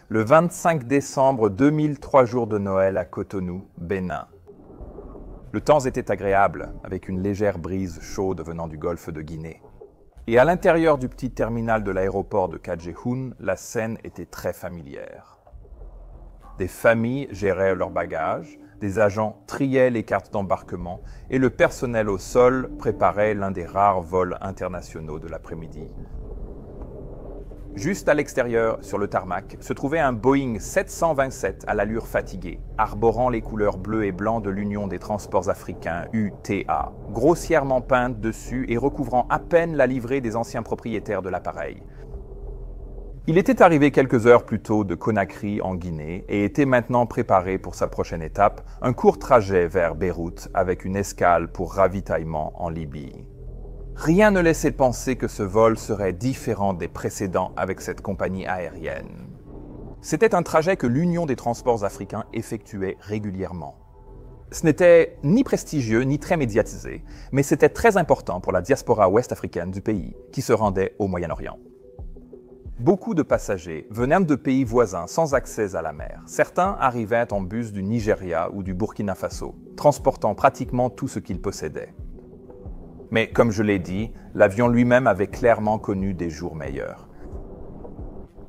Le 25 décembre 2003, jour de Noël à Cotonou, Bénin. Le temps était agréable, avec une légère brise chaude venant du golfe de Guinée. Et à l'intérieur du petit terminal de l'aéroport de Kadjehoun, la scène était très familière. Des familles géraient leurs bagages, des agents triaient les cartes d'embarquement et le personnel au sol préparait l'un des rares vols internationaux de l'après-midi. Juste à l'extérieur, sur le tarmac, se trouvait un Boeing 727 à l'allure fatiguée, arborant les couleurs bleues et blancs de l'Union des transports africains, UTA, grossièrement peinte dessus et recouvrant à peine la livrée des anciens propriétaires de l'appareil. Il était arrivé quelques heures plus tôt de Conakry en Guinée et était maintenant préparé pour sa prochaine étape, un court trajet vers Beyrouth avec une escale pour ravitaillement en Libye. Rien ne laissait penser que ce vol serait différent des précédents avec cette compagnie aérienne. C'était un trajet que l'Union des transports africains effectuait régulièrement. Ce n'était ni prestigieux ni très médiatisé, mais c'était très important pour la diaspora ouest-africaine du pays qui se rendait au Moyen-Orient. Beaucoup de passagers venaient de pays voisins sans accès à la mer. Certains arrivaient en bus du Nigeria ou du Burkina Faso, transportant pratiquement tout ce qu'ils possédaient. Mais comme je l'ai dit, l'avion lui-même avait clairement connu des jours meilleurs.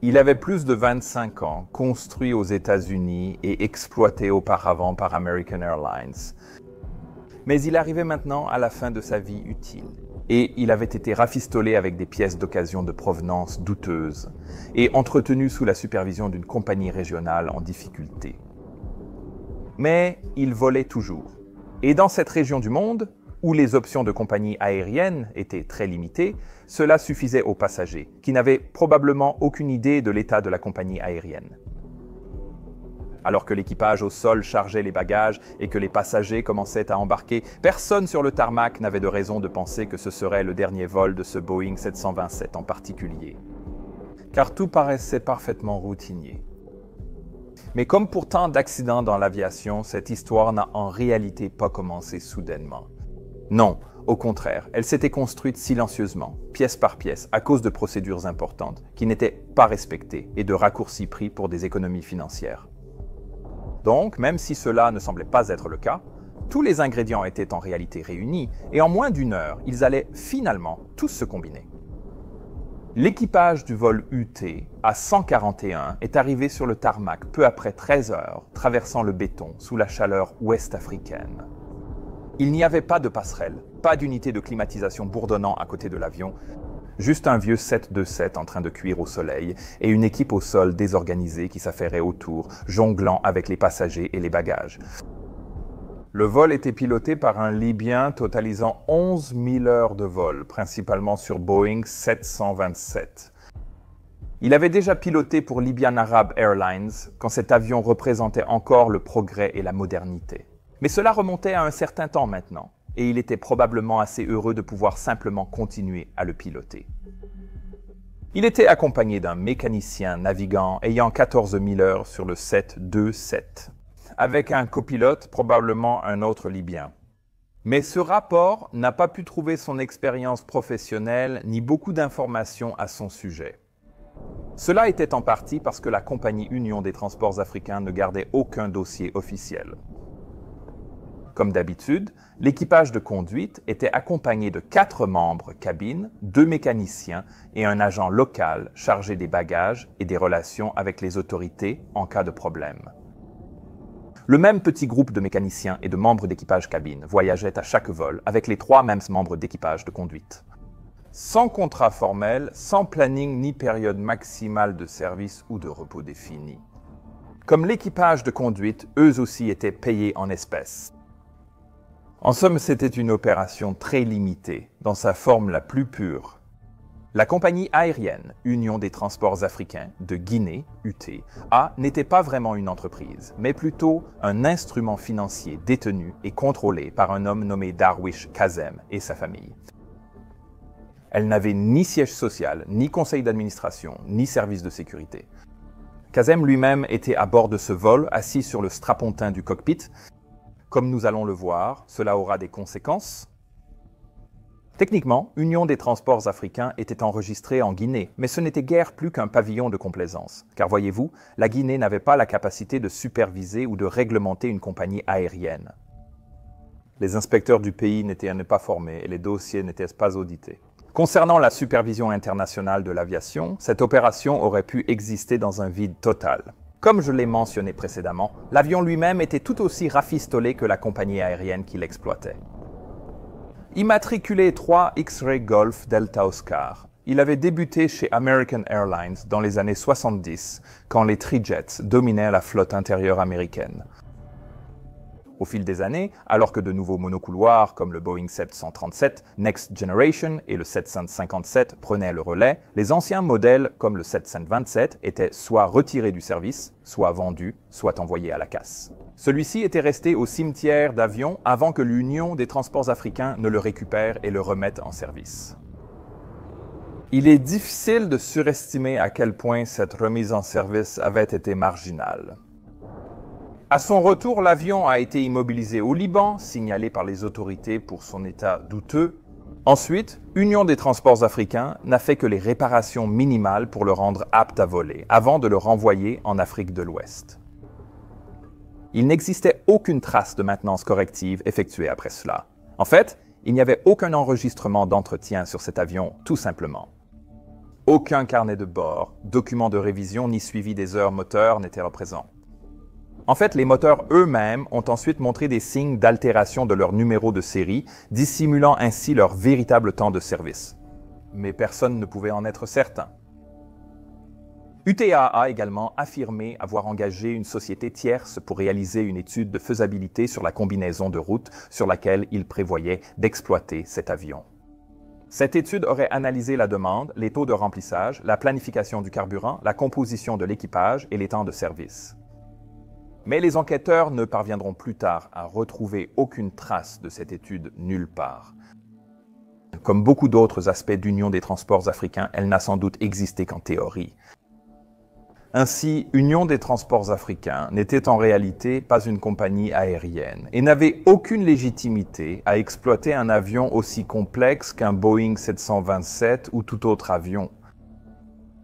Il avait plus de 25 ans, construit aux États-Unis et exploité auparavant par American Airlines. Mais il arrivait maintenant à la fin de sa vie utile. Et il avait été rafistolé avec des pièces d'occasion de provenance douteuses et entretenu sous la supervision d'une compagnie régionale en difficulté. Mais il volait toujours. Et dans cette région du monde, où les options de compagnies aériennes étaient très limitées, cela suffisait aux passagers, qui n'avaient probablement aucune idée de l'état de la compagnie aérienne. Alors que l'équipage au sol chargeait les bagages et que les passagers commençaient à embarquer, personne sur le tarmac n'avait de raison de penser que ce serait le dernier vol de ce Boeing 727 en particulier. Car tout paraissait parfaitement routinier. Mais comme pour tant d'accidents dans l'aviation, cette histoire n'a en réalité pas commencé soudainement. Non, au contraire, elle s'était construite silencieusement, pièce par pièce, à cause de procédures importantes qui n'étaient pas respectées et de raccourcis pris pour des économies financières. Donc, même si cela ne semblait pas être le cas, tous les ingrédients étaient en réalité réunis et en moins d'une heure, ils allaient finalement tous se combiner. L'équipage du vol UT A141 est arrivé sur le tarmac peu après 13 heures, traversant le béton sous la chaleur ouest-africaine. Il n'y avait pas de passerelle, pas d'unité de climatisation bourdonnant à côté de l'avion, juste un vieux 727 en train de cuire au soleil et une équipe au sol désorganisée qui s'affairait autour, jonglant avec les passagers et les bagages. Le vol était piloté par un Libyen totalisant 11 000 heures de vol, principalement sur Boeing 727. Il avait déjà piloté pour Libyan Arab Airlines quand cet avion représentait encore le progrès et la modernité. Mais cela remontait à un certain temps maintenant, et il était probablement assez heureux de pouvoir simplement continuer à le piloter. Il était accompagné d'un mécanicien navigant ayant 14 000 heures sur le 727, avec un copilote, probablement un autre Libyen. Mais ce rapport n'a pas pu trouver son expérience professionnelle ni beaucoup d'informations à son sujet. Cela était en partie parce que la compagnie Union des transports africains ne gardait aucun dossier officiel. Comme d'habitude, l'équipage de conduite était accompagné de 4 membres cabine, 2 mécaniciens et un agent local chargé des bagages et des relations avec les autorités en cas de problème. Le même petit groupe de mécaniciens et de membres d'équipage cabine voyageait à chaque vol avec les 3 mêmes membres d'équipage de conduite. Sans contrat formel, sans planning ni période maximale de service ou de repos définie. Comme l'équipage de conduite, eux aussi étaient payés en espèces. En somme, c'était une opération très limitée, dans sa forme la plus pure. La compagnie aérienne, Union des transports africains de Guinée, UTA, n'était pas vraiment une entreprise, mais plutôt un instrument financier détenu et contrôlé par un homme nommé Darwish Kazem et sa famille. Elle n'avait ni siège social, ni conseil d'administration, ni service de sécurité. Kazem lui-même était à bord de ce vol, assis sur le strapontin du cockpit. Comme nous allons le voir, cela aura des conséquences. Techniquement, Union des transports africains était enregistrée en Guinée, mais ce n'était guère plus qu'un pavillon de complaisance. Car voyez-vous, la Guinée n'avait pas la capacité de superviser ou de réglementer une compagnie aérienne. Les inspecteurs du pays n'étaient pas formés et les dossiers n'étaient pas audités. Concernant la supervision internationale de l'aviation, cette opération aurait pu exister dans un vide total. Comme je l'ai mentionné précédemment, l'avion lui-même était tout aussi rafistolé que la compagnie aérienne qui l'exploitait. Immatriculé 3 X-Ray Golf Delta Oscar, il avait débuté chez American Airlines dans les années 70, quand les Tri-Jets dominaient la flotte intérieure américaine. Au fil des années, alors que de nouveaux monocouloirs comme le Boeing 737 Next Generation et le 757 prenaient le relais, les anciens modèles comme le 727 étaient soit retirés du service, soit vendus, soit envoyés à la casse. Celui-ci était resté au cimetière d'avions avant que l'Union des transports africains ne le récupère et le remette en service. Il est difficile de surestimer à quel point cette remise en service avait été marginale. À son retour, l'avion a été immobilisé au Liban, signalé par les autorités pour son état douteux. Ensuite, Union des transports africains n'a fait que les réparations minimales pour le rendre apte à voler, avant de le renvoyer en Afrique de l'Ouest. Il n'existait aucune trace de maintenance corrective effectuée après cela. En fait, il n'y avait aucun enregistrement d'entretien sur cet avion, tout simplement. Aucun carnet de bord, document de révision ni suivi des heures moteurs n'était présent. En fait, les moteurs eux-mêmes ont ensuite montré des signes d'altération de leur numéro de série, dissimulant ainsi leur véritable temps de service. Mais personne ne pouvait en être certain. UTA a également affirmé avoir engagé une société tierce pour réaliser une étude de faisabilité sur la combinaison de routes sur laquelle il prévoyait d'exploiter cet avion. Cette étude aurait analysé la demande, les taux de remplissage, la planification du carburant, la composition de l'équipage et les temps de service. Mais les enquêteurs ne parviendront plus tard à retrouver aucune trace de cette étude nulle part. Comme beaucoup d'autres aspects d'Union des transports africains, elle n'a sans doute existé qu'en théorie. Ainsi, Union des transports africains n'était en réalité pas une compagnie aérienne et n'avait aucune légitimité à exploiter un avion aussi complexe qu'un Boeing 727 ou tout autre avion.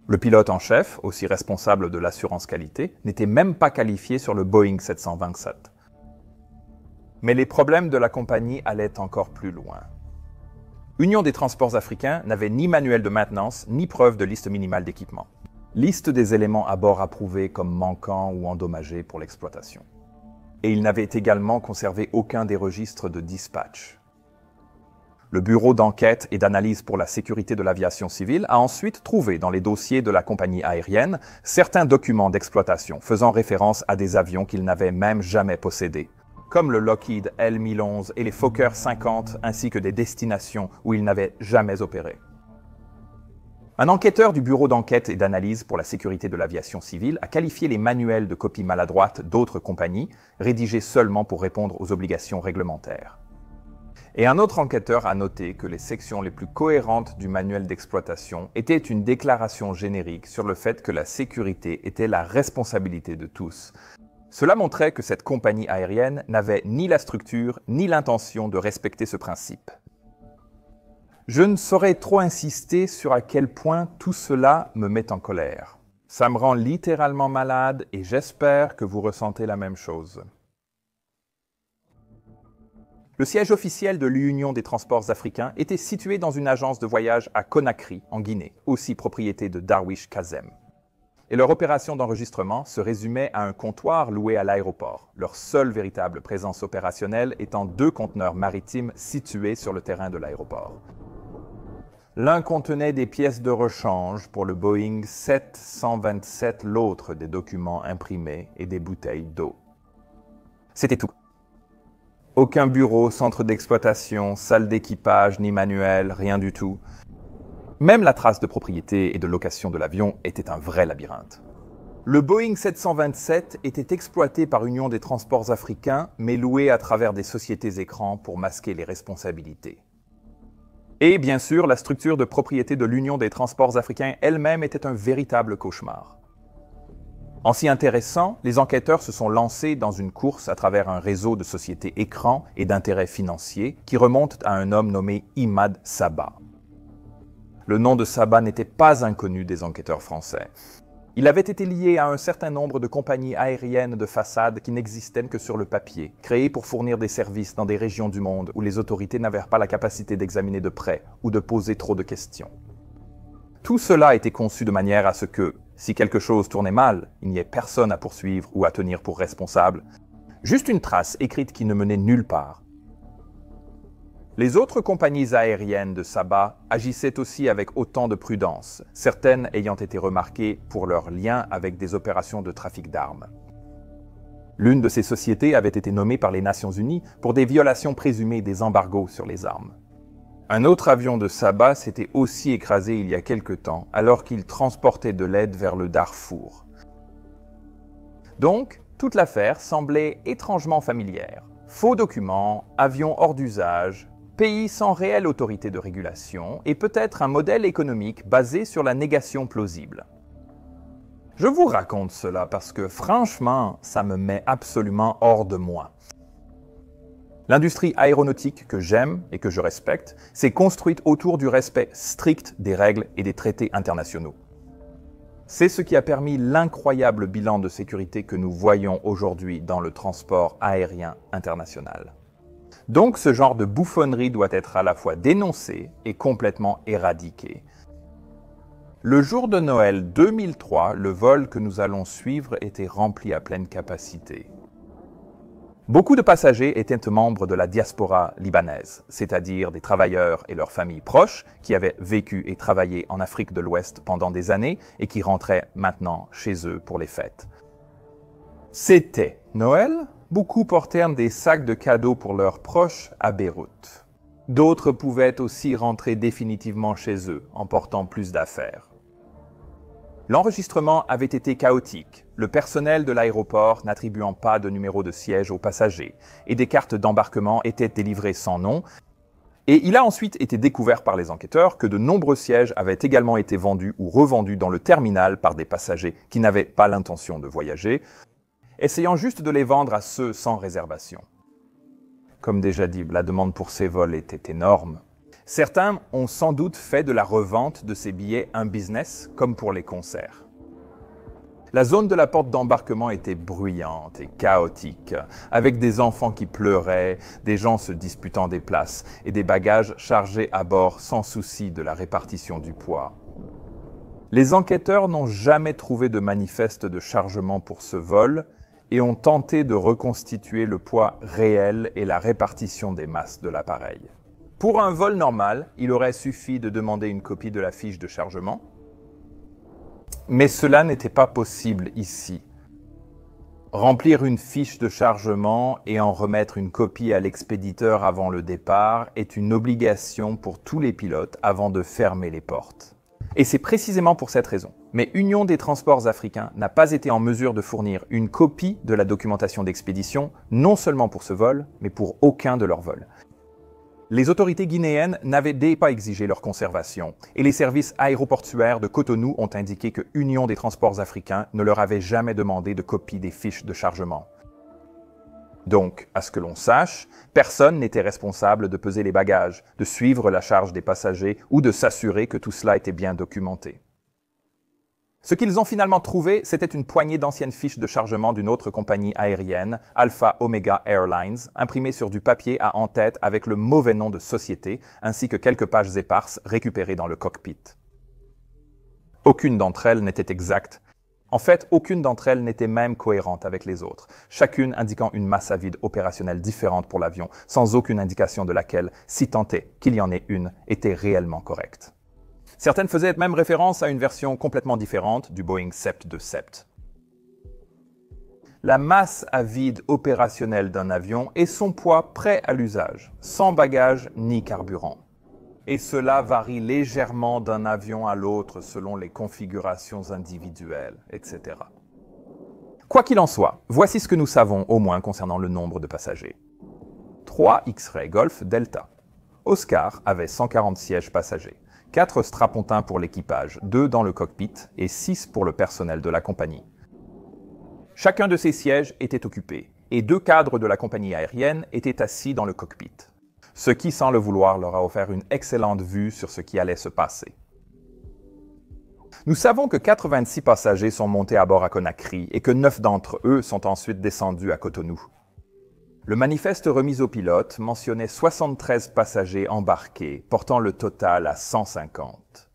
Le pilote en chef, aussi responsable de l'assurance qualité, n'était même pas qualifié sur le Boeing 727. Mais les problèmes de la compagnie allaient encore plus loin. Union des transports africains n'avait ni manuel de maintenance, ni preuve de liste minimale d'équipement. Liste des éléments à bord approuvés comme manquants ou endommagés pour l'exploitation. Et il n'avait également conservé aucun des registres de dispatch. Le Bureau d'enquête et d'analyse pour la sécurité de l'aviation civile a ensuite trouvé dans les dossiers de la compagnie aérienne certains documents d'exploitation faisant référence à des avions qu'il n'avait même jamais possédés, comme le Lockheed L-1011 et les Fokker 50, ainsi que des destinations où il n'avait jamais opéré. Un enquêteur du Bureau d'enquête et d'analyse pour la sécurité de l'aviation civile a qualifié les manuels de copie maladroite d'autres compagnies, rédigés seulement pour répondre aux obligations réglementaires. Et un autre enquêteur a noté que les sections les plus cohérentes du manuel d'exploitation étaient une déclaration générique sur le fait que la sécurité était la responsabilité de tous. Cela montrait que cette compagnie aérienne n'avait ni la structure ni l'intention de respecter ce principe. Je ne saurais trop insister sur à quel point tout cela me met en colère. Ça me rend littéralement malade et j'espère que vous ressentez la même chose. Le siège officiel de l'Union des transports africains était situé dans une agence de voyage à Conakry, en Guinée, aussi propriété de Darwish Kazem. Et leur opération d'enregistrement se résumait à un comptoir loué à l'aéroport, leur seule véritable présence opérationnelle étant 2 conteneurs maritimes situés sur le terrain de l'aéroport. L'un contenait des pièces de rechange pour le Boeing 727, l'autre des documents imprimés et des bouteilles d'eau. C'était tout. Aucun bureau, centre d'exploitation, salle d'équipage, ni manuel, rien du tout. Même la trace de propriété et de location de l'avion était un vrai labyrinthe. Le Boeing 727 était exploité par Union des transports africains, mais loué à travers des sociétés écrans pour masquer les responsabilités. Et bien sûr, la structure de propriété de l'Union des transports africains elle-même était un véritable cauchemar. En s'y intéressant, les enquêteurs se sont lancés dans une course à travers un réseau de sociétés écrans et d'intérêts financiers qui remonte à un homme nommé Imad Saba. Le nom de Saba n'était pas inconnu des enquêteurs français. Il avait été lié à un certain nombre de compagnies aériennes de façade qui n'existaient que sur le papier, créées pour fournir des services dans des régions du monde où les autorités n'avaient pas la capacité d'examiner de près ou de poser trop de questions. Tout cela était conçu de manière à ce que, si quelque chose tournait mal, il n'y ait personne à poursuivre ou à tenir pour responsable, juste une trace écrite qui ne menait nulle part. Les autres compagnies aériennes de Saba agissaient aussi avec autant de prudence, certaines ayant été remarquées pour leur lien avec des opérations de trafic d'armes. L'une de ces sociétés avait été nommée par les Nations Unies pour des violations présumées des embargos sur les armes. Un autre avion de Saba s'était aussi écrasé il y a quelque temps, alors qu'il transportait de l'aide vers le Darfour. Donc, toute l'affaire semblait étrangement familière. Faux documents, avions hors d'usage, pays sans réelle autorité de régulation et peut-être un modèle économique basé sur la négation plausible. Je vous raconte cela parce que franchement, ça me met absolument hors de moi. L'industrie aéronautique que j'aime et que je respecte s'est construite autour du respect strict des règles et des traités internationaux. C'est ce qui a permis l'incroyable bilan de sécurité que nous voyons aujourd'hui dans le transport aérien international. Donc ce genre de bouffonnerie doit être à la fois dénoncé et complètement éradiqué. Le jour de Noël 2003, le vol que nous allons suivre était rempli à pleine capacité. Beaucoup de passagers étaient membres de la diaspora libanaise, c'est-à-dire des travailleurs et leurs familles proches qui avaient vécu et travaillé en Afrique de l'Ouest pendant des années et qui rentraient maintenant chez eux pour les fêtes. C'était Noël. Beaucoup portèrent des sacs de cadeaux pour leurs proches à Beyrouth. D'autres pouvaient aussi rentrer définitivement chez eux en portant plus d'affaires. L'enregistrement avait été chaotique, le personnel de l'aéroport n'attribuant pas de numéro de siège aux passagers, et des cartes d'embarquement étaient délivrées sans nom, et il a ensuite été découvert par les enquêteurs que de nombreux sièges avaient également été vendus ou revendus dans le terminal par des passagers qui n'avaient pas l'intention de voyager, essayant juste de les vendre à ceux sans réservation. Comme déjà dit, la demande pour ces vols était énorme. Certains ont sans doute fait de la revente de ces billets un business, comme pour les concerts. La zone de la porte d'embarquement était bruyante et chaotique, avec des enfants qui pleuraient, des gens se disputant des places et des bagages chargés à bord sans souci de la répartition du poids. Les enquêteurs n'ont jamais trouvé de manifeste de chargement pour ce vol et ont tenté de reconstituer le poids réel et la répartition des masses de l'appareil. Pour un vol normal, il aurait suffi de demander une copie de la fiche de chargement, mais cela n'était pas possible ici. Remplir une fiche de chargement et en remettre une copie à l'expéditeur avant le départ est une obligation pour tous les pilotes avant de fermer les portes. Et c'est précisément pour cette raison. Mais Union des transports africains n'a pas été en mesure de fournir une copie de la documentation d'expédition, non seulement pour ce vol, mais pour aucun de leurs vols. Les autorités guinéennes n'avaient pas exigé leur conservation, et les services aéroportuaires de Cotonou ont indiqué que Union des transports africains ne leur avait jamais demandé de copie des fiches de chargement. Donc, à ce que l'on sache, personne n'était responsable de peser les bagages, de suivre la charge des passagers ou de s'assurer que tout cela était bien documenté. Ce qu'ils ont finalement trouvé, c'était une poignée d'anciennes fiches de chargement d'une autre compagnie aérienne, Alpha Omega Airlines, imprimées sur du papier à en-tête avec le mauvais nom de société, ainsi que quelques pages éparses récupérées dans le cockpit. Aucune d'entre elles n'était exacte. En fait, aucune d'entre elles n'était même cohérente avec les autres, chacune indiquant une masse à vide opérationnelle différente pour l'avion, sans aucune indication de laquelle, si tant est qu'il y en ait une, était réellement correcte. Certaines faisaient même référence à une version complètement différente du Boeing 727. La masse à vide opérationnelle d'un avion est son poids prêt à l'usage, sans bagages ni carburant. Et cela varie légèrement d'un avion à l'autre selon les configurations individuelles, etc. Quoi qu'il en soit, voici ce que nous savons au moins concernant le nombre de passagers. 3 X-Ray Golf Delta. Oscar avait 140 sièges passagers, 4 strapontins pour l'équipage, 2 dans le cockpit et 6 pour le personnel de la compagnie. Chacun de ces sièges était occupé, et 2 cadres de la compagnie aérienne étaient assis dans le cockpit, ce qui, sans le vouloir, leur a offert une excellente vue sur ce qui allait se passer. Nous savons que 86 passagers sont montés à bord à Conakry et que 9 d'entre eux sont ensuite descendus à Cotonou. Le manifeste remis aux pilotes mentionnait 73 passagers embarqués, portant le total à 150.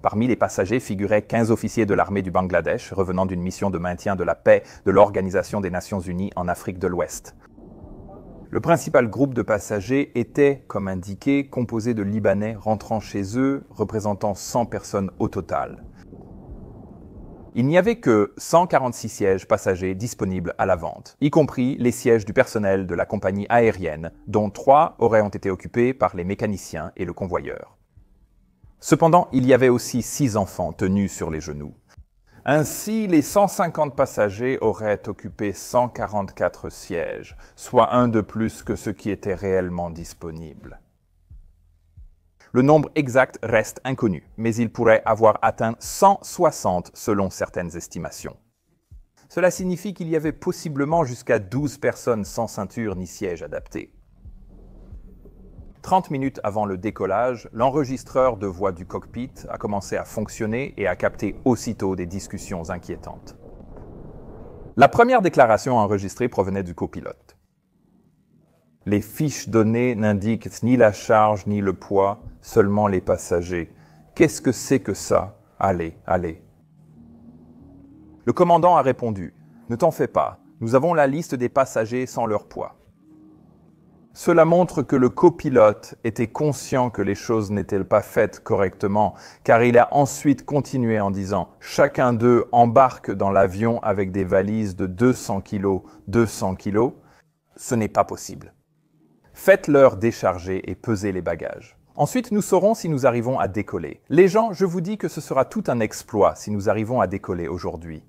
Parmi les passagers figuraient 15 officiers de l'armée du Bangladesh revenant d'une mission de maintien de la paix de l'Organisation des Nations Unies en Afrique de l'Ouest. Le principal groupe de passagers était, comme indiqué, composé de Libanais rentrant chez eux, représentant 100 personnes au total. Il n'y avait que 146 sièges passagers disponibles à la vente, y compris les sièges du personnel de la compagnie aérienne, dont 3 auraient été occupés par les mécaniciens et le convoyeur. Cependant, il y avait aussi 6 enfants tenus sur les genoux. Ainsi, les 150 passagers auraient occupé 144 sièges, soit un de plus que ce qui était réellement disponible. Le nombre exact reste inconnu, mais il pourrait avoir atteint 160 selon certaines estimations. Cela signifie qu'il y avait possiblement jusqu'à 12 personnes sans ceinture ni siège adapté. 30 minutes avant le décollage, l'enregistreur de voix du cockpit a commencé à fonctionner et a capté aussitôt des discussions inquiétantes. La première déclaration enregistrée provenait du copilote. Les fiches données n'indiquent ni la charge ni le poids, seulement les passagers. Qu'est-ce que c'est que ça? Allez, allez. Le commandant a répondu. Ne t'en fais pas, nous avons la liste des passagers sans leur poids. Cela montre que le copilote était conscient que les choses n'étaient pas faites correctement, car il a ensuite continué en disant « Chacun d'eux embarque dans l'avion avec des valises de 200 kg, 200 kg. Ce n'est pas possible. Faites-leur décharger et peser les bagages. Ensuite, nous saurons si nous arrivons à décoller. Les gens, je vous dis que ce sera tout un exploit si nous arrivons à décoller aujourd'hui.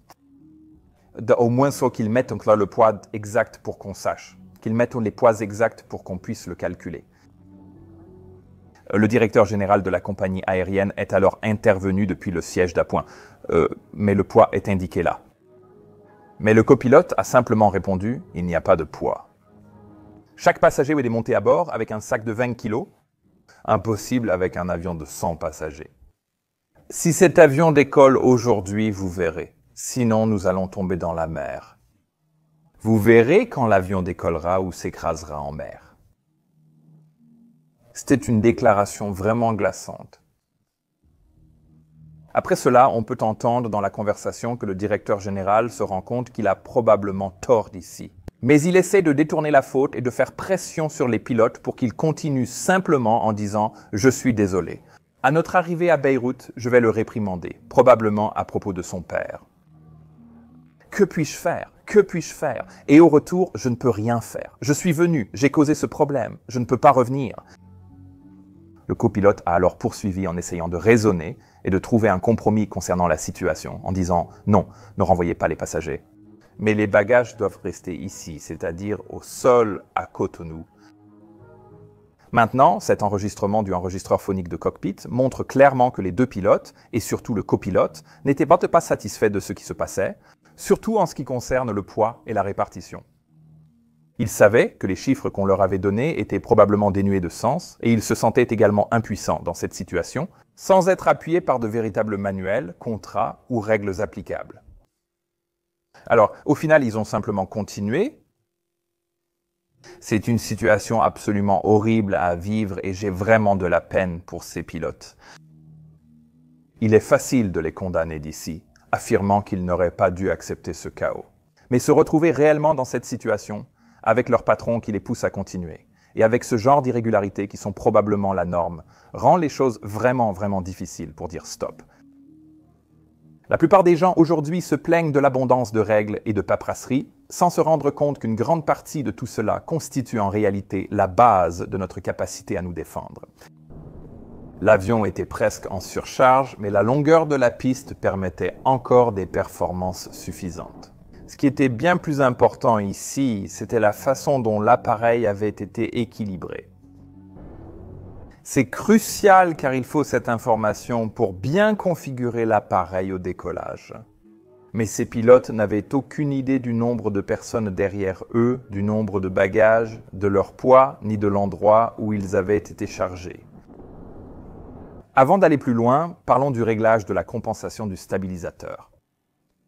Au moins, soit qu'ils mettent donc là le poids exact pour qu'on sache. Qu'ils mettent les poids exacts pour qu'on puisse le calculer. Le directeur général de la compagnie aérienne est alors intervenu depuis le siège d'appoint, mais le poids est indiqué là. Mais le copilote a simplement répondu « Il n'y a pas de poids ». Chaque passager est monté à bord avec un sac de 20 kg, impossible avec un avion de 100 passagers. Si cet avion décolle aujourd'hui, vous verrez. Sinon, nous allons tomber dans la mer. Vous verrez quand l'avion décollera ou s'écrasera en mer. C'était une déclaration vraiment glaçante. Après cela, on peut entendre dans la conversation que le directeur général se rend compte qu'il a probablement tort d'ici. Mais il essaie de détourner la faute et de faire pression sur les pilotes pour qu'ils continuent simplement en disant « Je suis désolé ». À notre arrivée à Beyrouth, je vais le réprimander, probablement à propos de son père. Que puis-je faire? Que puis-je faire? Et au retour, je ne peux rien faire. Je suis venu, j'ai causé ce problème, je ne peux pas revenir. Le copilote a alors poursuivi en essayant de raisonner et de trouver un compromis concernant la situation, en disant « Non, ne renvoyez pas les passagers. Mais les bagages doivent rester ici, c'est-à-dire au sol à Cotonou. » Maintenant, cet enregistrement du enregistreur phonique de cockpit montre clairement que les 2 pilotes, et surtout le copilote, n'étaient pas satisfaits de ce qui se passait, surtout en ce qui concerne le poids et la répartition. Ils savaient que les chiffres qu'on leur avait donnés étaient probablement dénués de sens, et ils se sentaient également impuissants dans cette situation, sans être appuyés par de véritables manuels, contrats ou règles applicables. Alors, au final, ils ont simplement continué. C'est une situation absolument horrible à vivre et j'ai vraiment de la peine pour ces pilotes. Il est facile de les condamner d'ici, affirmant qu'ils n'auraient pas dû accepter ce chaos. Mais se retrouver réellement dans cette situation, avec leur patron qui les pousse à continuer, et avec ce genre d'irrégularités qui sont probablement la norme, rend les choses vraiment, vraiment difficiles pour dire stop. La plupart des gens aujourd'hui se plaignent de l'abondance de règles et de paperasserie, sans se rendre compte qu'une grande partie de tout cela constitue en réalité la base de notre capacité à nous défendre. L'avion était presque en surcharge, mais la longueur de la piste permettait encore des performances suffisantes. Ce qui était bien plus important ici, c'était la façon dont l'appareil avait été équilibré. C'est crucial car il faut cette information pour bien configurer l'appareil au décollage. Mais ces pilotes n'avaient aucune idée du nombre de personnes derrière eux, du nombre de bagages, de leur poids, ni de l'endroit où ils avaient été chargés. Avant d'aller plus loin, parlons du réglage de la compensation du stabilisateur.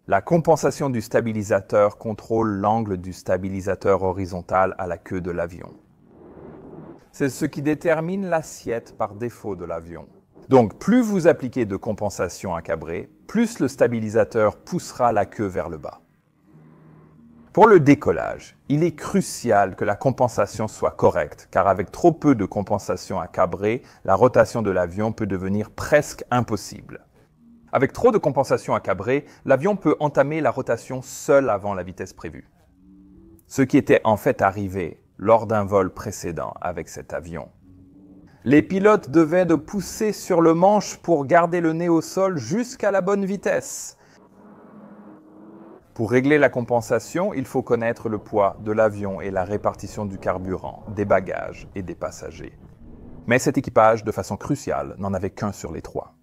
La compensation du stabilisateur contrôle l'angle du stabilisateur horizontal à la queue de l'avion. C'est ce qui détermine l'assiette par défaut de l'avion. Donc, plus vous appliquez de compensation à cabrer, plus le stabilisateur poussera la queue vers le bas. Pour le décollage, il est crucial que la compensation soit correcte, car avec trop peu de compensation à cabrer, la rotation de l'avion peut devenir presque impossible. Avec trop de compensation à cabrer, l'avion peut entamer la rotation seul avant la vitesse prévue. Ce qui était en fait arrivé lors d'un vol précédent avec cet avion. Les pilotes devaient de pousser sur le manche pour garder le nez au sol jusqu'à la bonne vitesse. Pour régler la compensation, il faut connaître le poids de l'avion et la répartition du carburant, des bagages et des passagers. Mais cet équipage, de façon cruciale, n'en avait qu'un sur les trois.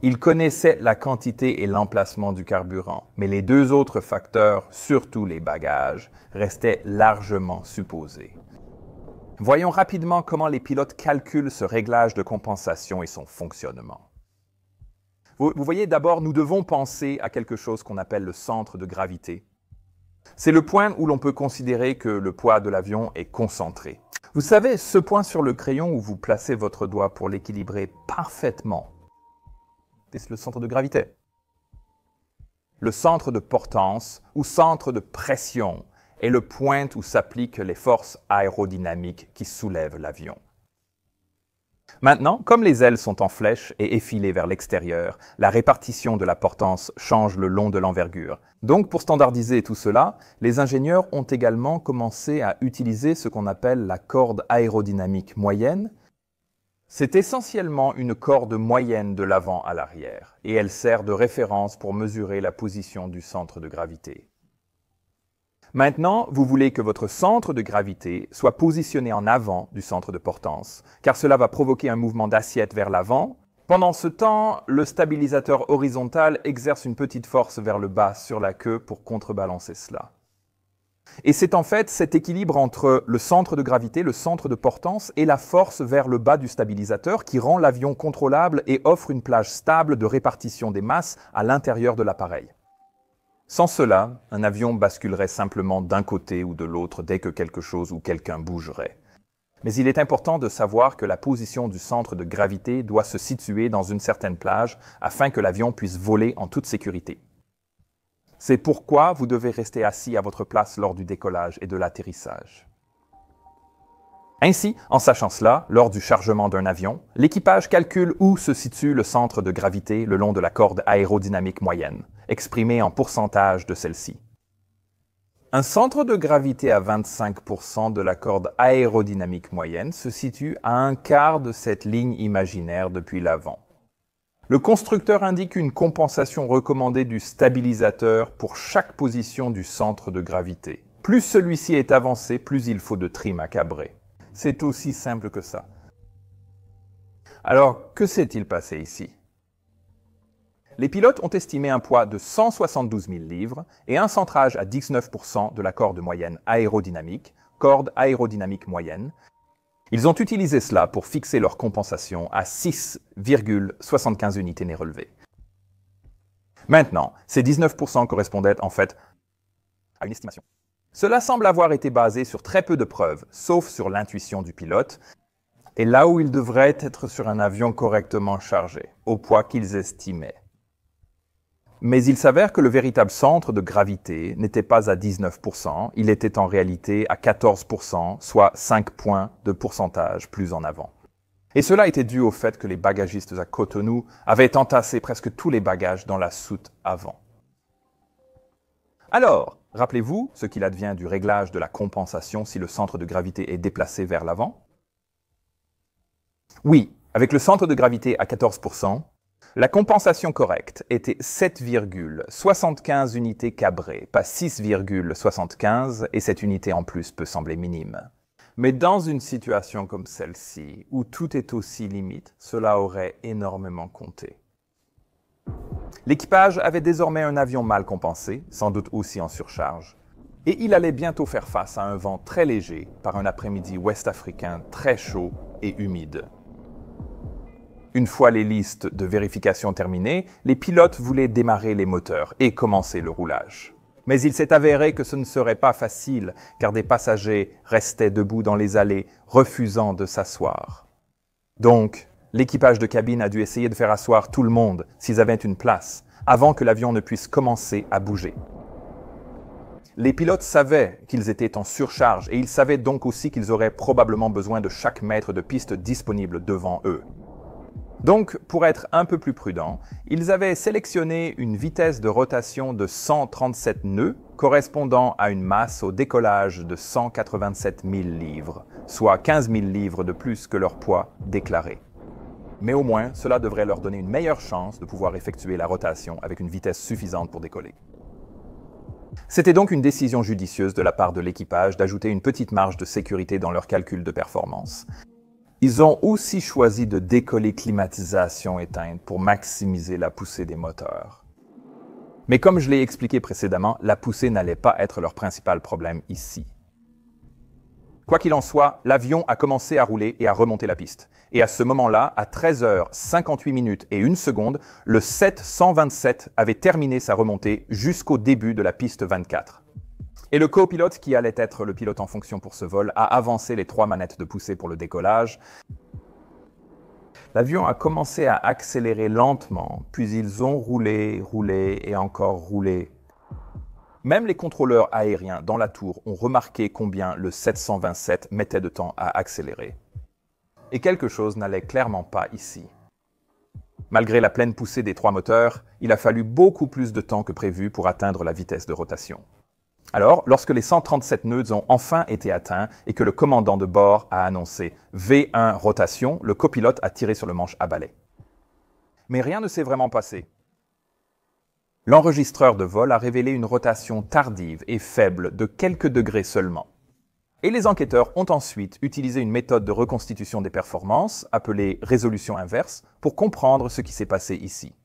Il connaissait la quantité et l'emplacement du carburant, mais les deux autres facteurs, surtout les bagages, restaient largement supposés. Voyons rapidement comment les pilotes calculent ce réglage de compensation et son fonctionnement. Vous voyez, d'abord, nous devons penser à quelque chose qu'on appelle le centre de gravité. C'est le point où l'on peut considérer que le poids de l'avion est concentré. Vous savez, ce point sur le crayon où vous placez votre doigt pour l'équilibrer parfaitement, c'est le centre de gravité. Le centre de portance ou centre de pression est le point où s'appliquent les forces aérodynamiques qui soulèvent l'avion. Maintenant, comme les ailes sont en flèche et effilées vers l'extérieur, la répartition de la portance change le long de l'envergure. Donc, pour standardiser tout cela, les ingénieurs ont également commencé à utiliser ce qu'on appelle la corde aérodynamique moyenne. C'est essentiellement une corde moyenne de l'avant à l'arrière, et elle sert de référence pour mesurer la position du centre de gravité. Maintenant, vous voulez que votre centre de gravité soit positionné en avant du centre de portance, car cela va provoquer un mouvement d'assiette vers l'avant. Pendant ce temps, le stabilisateur horizontal exerce une petite force vers le bas sur la queue pour contrebalancer cela. Et c'est en fait cet équilibre entre le centre de gravité, le centre de portance et la force vers le bas du stabilisateur qui rend l'avion contrôlable et offre une plage stable de répartition des masses à l'intérieur de l'appareil. Sans cela, un avion basculerait simplement d'un côté ou de l'autre dès que quelque chose ou quelqu'un bougerait. Mais il est important de savoir que la position du centre de gravité doit se situer dans une certaine plage afin que l'avion puisse voler en toute sécurité. C'est pourquoi vous devez rester assis à votre place lors du décollage et de l'atterrissage. Ainsi, en sachant cela, lors du chargement d'un avion, l'équipage calcule où se situe le centre de gravité le long de la corde aérodynamique moyenne, exprimé en pourcentage de celle-ci. Un centre de gravité à 25% de la corde aérodynamique moyenne se situe à un quart de cette ligne imaginaire depuis l'avant. Le constructeur indique une compensation recommandée du stabilisateur pour chaque position du centre de gravité. Plus celui-ci est avancé, plus il faut de trim à cabrer. C'est aussi simple que ça. Alors, que s'est-il passé ici? Les pilotes ont estimé un poids de 172 000 livres et un centrage à 19% de la corde moyenne aérodynamique, corde aérodynamique moyenne. Ils ont utilisé cela pour fixer leur compensation à 6,75 unités nez relevées. Maintenant, ces 19% correspondaient en fait à une estimation. Cela semble avoir été basé sur très peu de preuves, sauf sur l'intuition du pilote, et là où il devrait être sur un avion correctement chargé, au poids qu'ils estimaient. Mais il s'avère que le véritable centre de gravité n'était pas à 19%, il était en réalité à 14%, soit 5 points de pourcentage plus en avant. Et cela était dû au fait que les bagagistes à Cotonou avaient entassé presque tous les bagages dans la soute avant. Alors, rappelez-vous ce qu'il advient du réglage de la compensation si le centre de gravité est déplacé vers l'avant? Oui, avec le centre de gravité à 14%, la compensation correcte était 7,75 unités cabrées, pas 6,75, et cette unité en plus peut sembler minime. Mais dans une situation comme celle-ci, où tout est aussi limite, cela aurait énormément compté. L'équipage avait désormais un avion mal compensé, sans doute aussi en surcharge, et il allait bientôt faire face à un vent très léger par un après-midi ouest-africain très chaud et humide. Une fois les listes de vérification terminées, les pilotes voulaient démarrer les moteurs et commencer le roulage. Mais il s'est avéré que ce ne serait pas facile, car des passagers restaient debout dans les allées, refusant de s'asseoir. Donc, l'équipage de cabine a dû essayer de faire asseoir tout le monde, s'ils avaient une place, avant que l'avion ne puisse commencer à bouger. Les pilotes savaient qu'ils étaient en surcharge et ils savaient donc aussi qu'ils auraient probablement besoin de chaque mètre de piste disponible devant eux. Donc, pour être un peu plus prudents, ils avaient sélectionné une vitesse de rotation de 137 nœuds, correspondant à une masse au décollage de 187 000 livres, soit 15 000 livres de plus que leur poids déclaré. Mais au moins, cela devrait leur donner une meilleure chance de pouvoir effectuer la rotation avec une vitesse suffisante pour décoller. C'était donc une décision judicieuse de la part de l'équipage d'ajouter une petite marge de sécurité dans leur calcul de performance. Ils ont aussi choisi de décoller climatisation éteinte pour maximiser la poussée des moteurs. Mais comme je l'ai expliqué précédemment, la poussée n'allait pas être leur principal problème ici. Quoi qu'il en soit, l'avion a commencé à rouler et à remonter la piste. Et à ce moment-là, à 13h58 et 1 seconde, le 727 avait terminé sa remontée jusqu'au début de la piste 24. Et le copilote, qui allait être le pilote en fonction pour ce vol, a avancé les 3 manettes de poussée pour le décollage. L'avion a commencé à accélérer lentement, puis ils ont roulé et encore roulé. Même les contrôleurs aériens dans la tour ont remarqué combien le 727 mettait de temps à accélérer. Et quelque chose n'allait clairement pas ici. Malgré la pleine poussée des 3 moteurs, il a fallu beaucoup plus de temps que prévu pour atteindre la vitesse de rotation. Alors, lorsque les 137 nœuds ont enfin été atteints et que le commandant de bord a annoncé V1 rotation, le copilote a tiré sur le manche à balai. Mais rien ne s'est vraiment passé. L'enregistreur de vol a révélé une rotation tardive et faible de quelques degrés seulement. Et les enquêteurs ont ensuite utilisé une méthode de reconstitution des performances, appelée résolution inverse, pour comprendre ce qui s'est passé ici.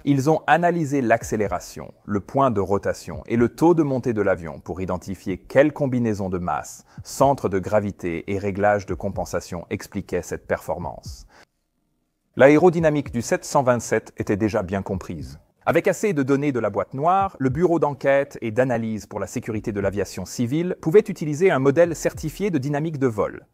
Ils ont analysé l'accélération, le point de rotation et le taux de montée de l'avion pour identifier quelle combinaison de masse, centre de gravité et réglage de compensation expliquait cette performance. L'aérodynamique du 727 était déjà bien comprise. Avec assez de données de la boîte noire, le Bureau d'enquête et d'analyse pour la sécurité de l'aviation civile pouvait utiliser un modèle certifié de dynamique de vol.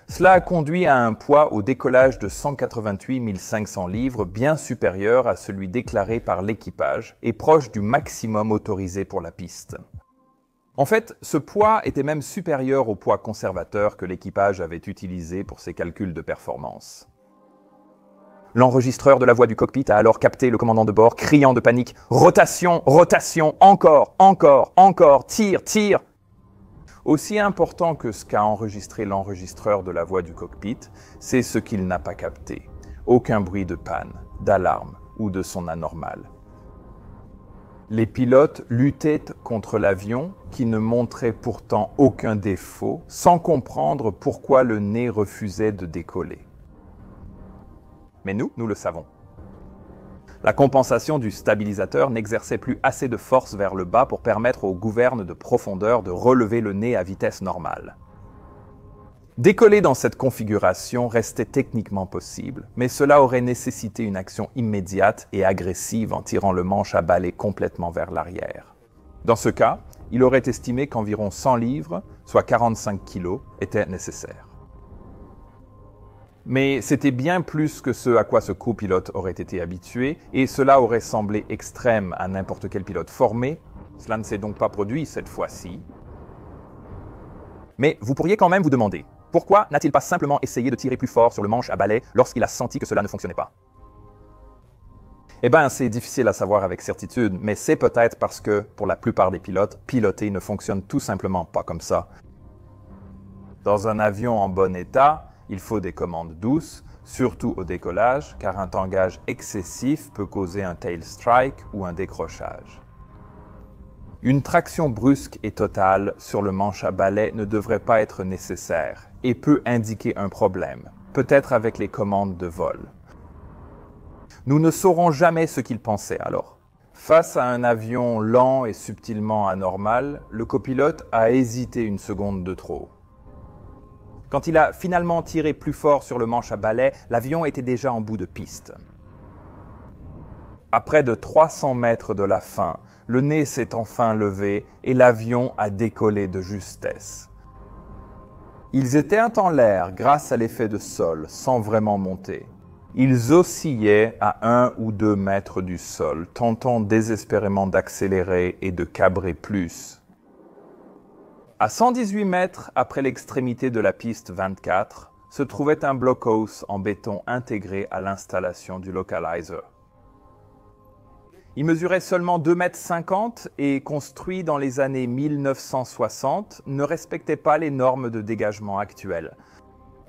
Cela a conduit à un poids au décollage de 188 500 livres, bien supérieur à celui déclaré par l'équipage et proche du maximum autorisé pour la piste. En fait, ce poids était même supérieur au poids conservateur que l'équipage avait utilisé pour ses calculs de performance. L'enregistreur de la voix du cockpit a alors capté le commandant de bord criant de panique « Rotation, rotation, encore, tire, tire !» Aussi important que ce qu'a enregistré l'enregistreur de la voix du cockpit, c'est ce qu'il n'a pas capté. Aucun bruit de panne, d'alarme ou de son anormal. Les pilotes luttaient contre l'avion qui ne montrait pourtant aucun défaut, sans comprendre pourquoi le nez refusait de décoller. Mais nous le savons. La compensation du stabilisateur n'exerçait plus assez de force vers le bas pour permettre aux gouvernes de profondeur de relever le nez à vitesse normale. Décoller dans cette configuration restait techniquement possible, mais cela aurait nécessité une action immédiate et agressive en tirant le manche à balai complètement vers l'arrière. Dans ce cas, il aurait estimé qu'environ 100 livres, soit 45 kilos, étaient nécessaires. Mais c'était bien plus que ce à quoi ce copilote aurait été habitué, et cela aurait semblé extrême à n'importe quel pilote formé. Cela ne s'est donc pas produit cette fois-ci. Mais vous pourriez quand même vous demander, pourquoi n'a-t-il pas simplement essayé de tirer plus fort sur le manche à balai lorsqu'il a senti que cela ne fonctionnait pas? Eh bien, c'est difficile à savoir avec certitude, mais c'est peut-être parce que, pour la plupart des pilotes, piloter ne fonctionne tout simplement pas comme ça. Dans un avion en bon état, il faut des commandes douces, surtout au décollage, car un tangage excessif peut causer un tail strike ou un décrochage. Une traction brusque et totale sur le manche à balai ne devrait pas être nécessaire et peut indiquer un problème, peut-être avec les commandes de vol. Nous ne saurons jamais ce qu'il pensait alors. Face à un avion lent et subtilement anormal, le copilote a hésité une seconde de trop. Quand il a finalement tiré plus fort sur le manche à balai, l'avion était déjà en bout de piste. À près de 300 mètres de la fin, le nez s'est enfin levé et l'avion a décollé de justesse. Ils étaient en l'air grâce à l'effet de sol, sans vraiment monter. Ils oscillaient à 1 ou 2 mètres du sol, tentant désespérément d'accélérer et de cabrer plus. À 118 mètres après l'extrémité de la piste 24, se trouvait un blockhouse en béton intégré à l'installation du localizer. Il mesurait seulement 2,50 m et, construit dans les années 1960, ne respectait pas les normes de dégagement actuelles.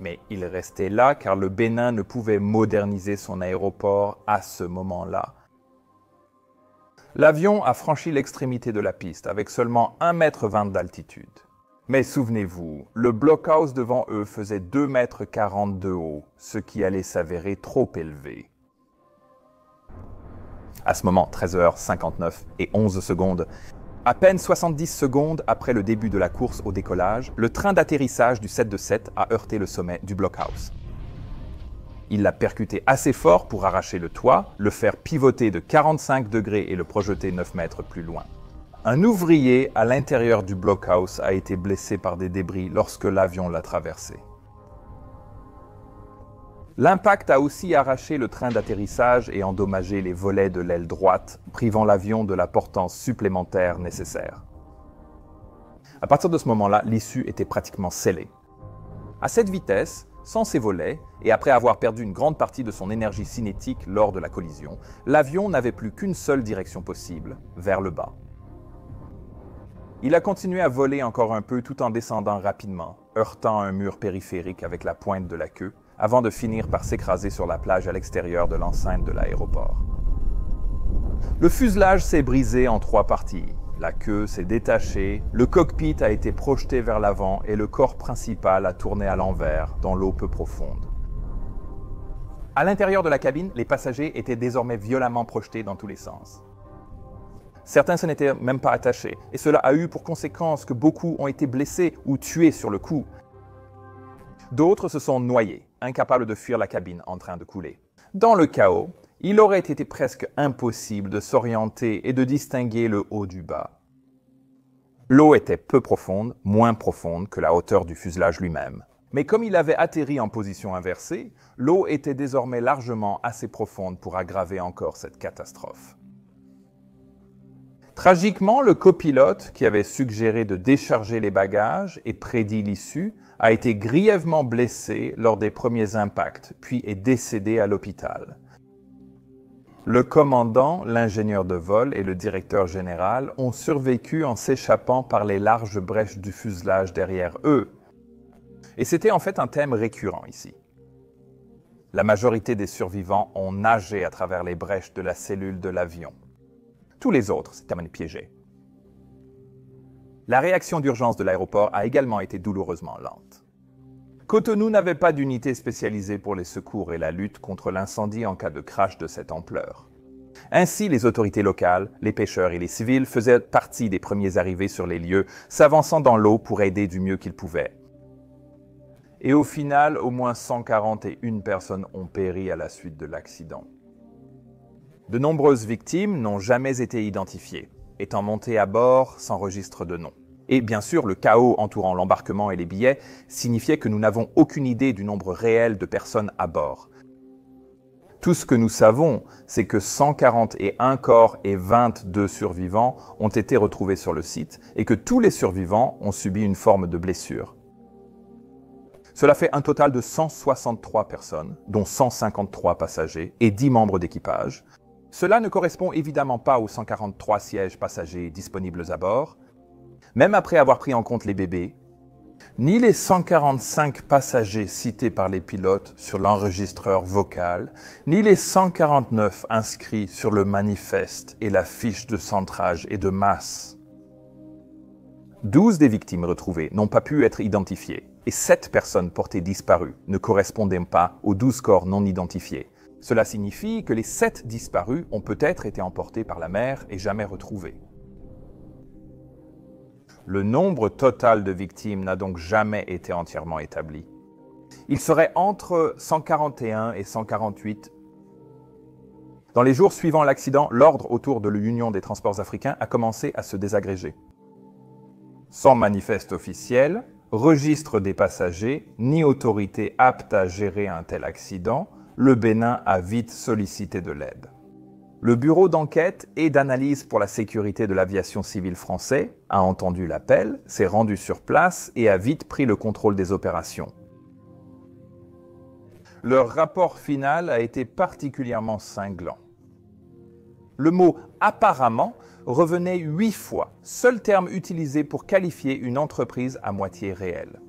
Mais il restait là car le Bénin ne pouvait moderniser son aéroport à ce moment-là. L'avion a franchi l'extrémité de la piste avec seulement 1,20 m d'altitude. Mais souvenez-vous, le blockhouse devant eux faisait 2,40 m de haut, ce qui allait s'avérer trop élevé. À ce moment, 13h59 et 11 secondes, à peine 70 secondes après le début de la course au décollage, le train d'atterrissage du 727 a heurté le sommet du blockhouse. Il l'a percuté assez fort pour arracher le toit, le faire pivoter de 45 degrés et le projeter 9 mètres plus loin. Un ouvrier à l'intérieur du blockhouse a été blessé par des débris lorsque l'avion l'a traversé. L'impact a aussi arraché le train d'atterrissage et endommagé les volets de l'aile droite, privant l'avion de la portance supplémentaire nécessaire. À partir de ce moment-là, l'issue était pratiquement scellée. À cette vitesse, sans ses volets, et après avoir perdu une grande partie de son énergie cinétique lors de la collision, l'avion n'avait plus qu'une seule direction possible, vers le bas. Il a continué à voler encore un peu tout en descendant rapidement, heurtant un mur périphérique avec la pointe de la queue, avant de finir par s'écraser sur la plage à l'extérieur de l'enceinte de l'aéroport. Le fuselage s'est brisé en 3 parties. La queue s'est détachée, le cockpit a été projeté vers l'avant et le corps principal a tourné à l'envers, dans l'eau peu profonde. À l'intérieur de la cabine, les passagers étaient désormais violemment projetés dans tous les sens. Certains se n'étaient même pas attachés, et cela a eu pour conséquence que beaucoup ont été blessés ou tués sur le coup. D'autres se sont noyés, incapables de fuir la cabine en train de couler. Dans le chaos, il aurait été presque impossible de s'orienter et de distinguer le haut du bas. L'eau était peu profonde, moins profonde que la hauteur du fuselage lui-même. Mais comme il avait atterri en position inversée, l'eau était désormais largement assez profonde pour aggraver encore cette catastrophe. Tragiquement, le copilote, qui avait suggéré de décharger les bagages et prédit l'issue, a été grièvement blessé lors des premiers impacts, puis est décédé à l'hôpital. Le commandant, l'ingénieur de vol et le directeur général ont survécu en s'échappant par les larges brèches du fuselage derrière eux. Et c'était en fait un thème récurrent ici. La majorité des survivants ont nagé à travers les brèches de la cellule de l'avion. Tous les autres s'étaient piégés. La réaction d'urgence de l'aéroport a également été douloureusement lente. Cotonou n'avait pas d'unité spécialisée pour les secours et la lutte contre l'incendie en cas de crash de cette ampleur. Ainsi, les autorités locales, les pêcheurs et les civils faisaient partie des premiers arrivés sur les lieux, s'avançant dans l'eau pour aider du mieux qu'ils pouvaient. Et au final, au moins 141 personnes ont péri à la suite de l'accident. De nombreuses victimes n'ont jamais été identifiées, étant montées à bord sans registre de nom. Et bien sûr, le chaos entourant l'embarquement et les billets signifiait que nous n'avons aucune idée du nombre réel de personnes à bord. Tout ce que nous savons, c'est que 141 corps et 22 survivants ont été retrouvés sur le site et que tous les survivants ont subi une forme de blessure. Cela fait un total de 163 personnes, dont 153 passagers et 10 membres d'équipage. Cela ne correspond évidemment pas aux 143 sièges passagers disponibles à bord, même après avoir pris en compte les bébés, ni les 145 passagers cités par les pilotes sur l'enregistreur vocal, ni les 149 inscrits sur le manifeste et la fiche de centrage et de masse. 12 des victimes retrouvées n'ont pas pu être identifiées et 7 personnes portées disparues ne correspondaient pas aux 12 corps non identifiés. Cela signifie que les 7 disparus ont peut-être été emportés par la mer et jamais retrouvés. Le nombre total de victimes n'a donc jamais été entièrement établi. Il serait entre 141 et 148. Dans les jours suivant l'accident, l'ordre autour de l'Union des transports africains a commencé à se désagréger. Sans manifeste officiel, registre des passagers, ni autorité apte à gérer un tel accident, le Bénin a vite sollicité de l'aide. Le bureau d'enquête et d'analyse pour la sécurité de l'aviation civile français a entendu l'appel, s'est rendu sur place et a vite pris le contrôle des opérations. Leur rapport final a été particulièrement cinglant. Le mot « apparemment » revenait 8 fois, seul terme utilisé pour qualifier une entreprise à moitié réelle.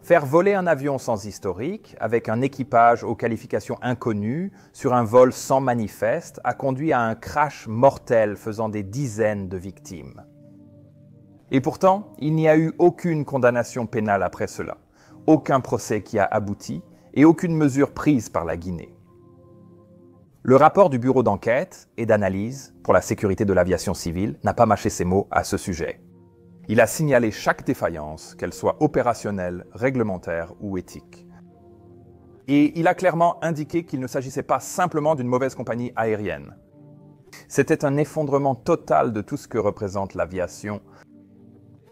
Faire voler un avion sans historique, avec un équipage aux qualifications inconnues, sur un vol sans manifeste, a conduit à un crash mortel faisant des dizaines de victimes. Et pourtant, il n'y a eu aucune condamnation pénale après cela, aucun procès qui a abouti et aucune mesure prise par la Guinée. Le rapport du bureau d'enquête et d'analyse pour la sécurité de l'aviation civile n'a pas mâché ses mots à ce sujet. Il a signalé chaque défaillance, qu'elle soit opérationnelle, réglementaire ou éthique. Et il a clairement indiqué qu'il ne s'agissait pas simplement d'une mauvaise compagnie aérienne. C'était un effondrement total de tout ce que représente l'aviation.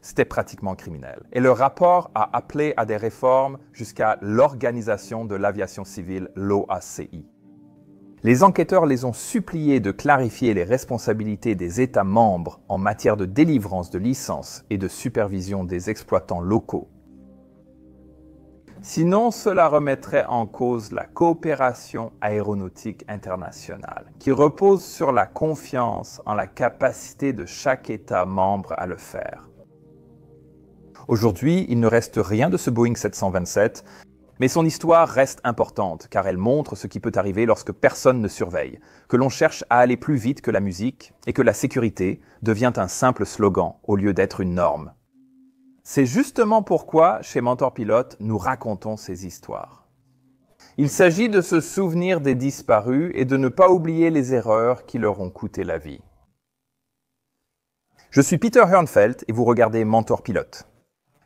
C'était pratiquement criminel. Et le rapport a appelé à des réformes jusqu'à l'organisation de l'aviation civile, l'OACI. Les enquêteurs les ont suppliés de clarifier les responsabilités des États membres en matière de délivrance de licences et de supervision des exploitants locaux. Sinon, cela remettrait en cause la coopération aéronautique internationale, qui repose sur la confiance en la capacité de chaque État membre à le faire. Aujourd'hui, il ne reste rien de ce Boeing 727, mais son histoire reste importante, car elle montre ce qui peut arriver lorsque personne ne surveille, que l'on cherche à aller plus vite que la musique et que la sécurité devient un simple slogan au lieu d'être une norme. C'est justement pourquoi, chez Mentor Pilote, nous racontons ces histoires. Il s'agit de se souvenir des disparus et de ne pas oublier les erreurs qui leur ont coûté la vie. Je suis Peter Hörnfeldt et vous regardez Mentor Pilote.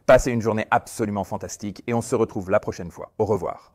Passez une journée absolument fantastique et on se retrouve la prochaine fois. Au revoir.